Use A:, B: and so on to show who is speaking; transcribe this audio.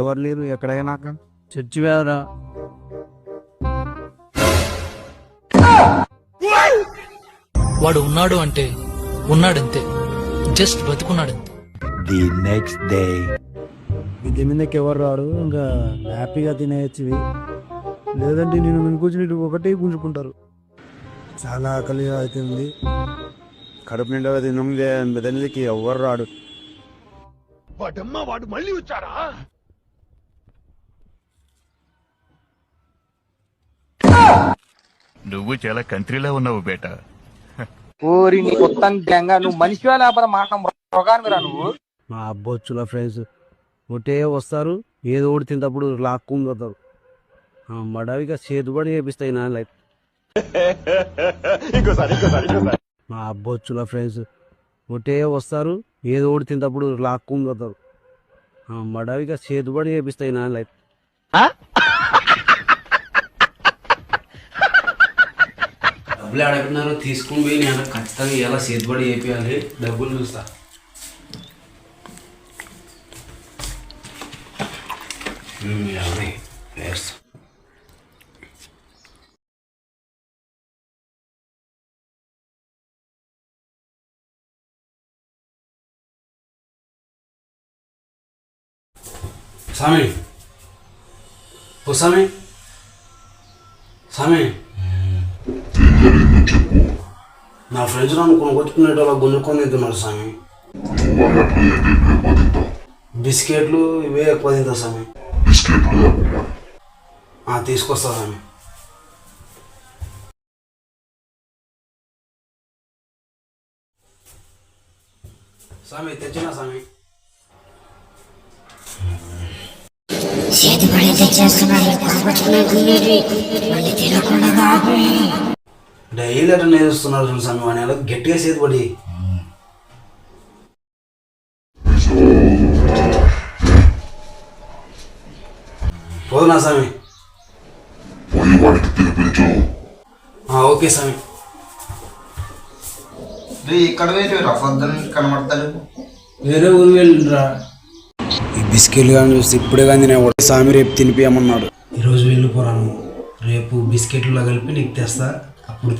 A: ఎవరు లేరు ఎక్కడైనా
B: చర్చి వేదరా.
C: వాడు ఉన్నాడు అంటే ఉన్నాడంతే, జస్ట్ బతుకున్నాడంతే.
A: ది నెక్స్ట్ డే
B: విద్య మీదకి ఎవరు రాడు, ఇంకా హ్యాపీగా తినేయచ్చు. లేదంటే నేను కూర్చుని ఒకటే గుంజుకుంటారు. చాలా ఆకలిగా అవుతుంది.
A: కడుపు నిండా తినకి ఎవరు రాడు.
D: వాడు మళ్ళీ వచ్చారా?
E: నువ్వు చాలా కంట్రీలో ఉన్నావు బేటా.
F: ఓరి నీ మొత్తం గ్యాంగా నువ్వు మనిషివా లేకపోతే మాట మృగానివిరా నువ్వు?
B: మా అబ్బొచ్చుల ఫ్రెండ్స్ ఒకటే వస్తారు, ఏదో ఒకటి తింటప్పుడు లాక్కుని పోతారు. మడవిగా చేతుబడి చేపిస్తాయి నా లైఫ్. మా అబ్బొచ్చుల ఫ్రెండ్స్ ఒకటే వస్తారు, ఏదో ఒకటి తింటప్పుడు లాక్కుని పోతారు. మడవిగా చేతుబడి చేపిస్తాయి నా లైఫ్. డబ్బులు అడుగుతున్నారు, తీసుకుని పోయి నేను ఖచ్చితంగా ఎలా చేతుబడి చేయాలి. డబ్బులు చూస్తా. స్వామి ఓ స్వామి, స్వామి నా ఫ్రెండ్స్ నన్ను కొనుక్కొచ్చుకునేటోళ్ళ గుంజుకొని తింటున్నారు స్వామి. బిస్కెట్లు ఇవే ఎక్కువ తింటా స్వామి. తీసుకొస్తా స్వామి. స్వామి తెచ్చినా స్వామి. డైలీ అట్లా నేర్చుస్తున్నారు చూడు స్వామి. వాని ఎలా గట్టిగా చేతిపడి. పోదునా స్వామి? ఓకే స్వామి.
F: ఇక్కడ కనబడతారు.
B: వేరే ఊరు వెళ్ళిరా. ఈ బిస్కెట్లు కానీ చూస్తే ఇప్పుడే కానీ నేను స్వామి రేపు తినిపియమన్నాడు. ఈరోజు వెళ్ళిపోరాను, రేపు బిస్కెట్లో కలిపి నీకు తెస్తా. అప్పుడు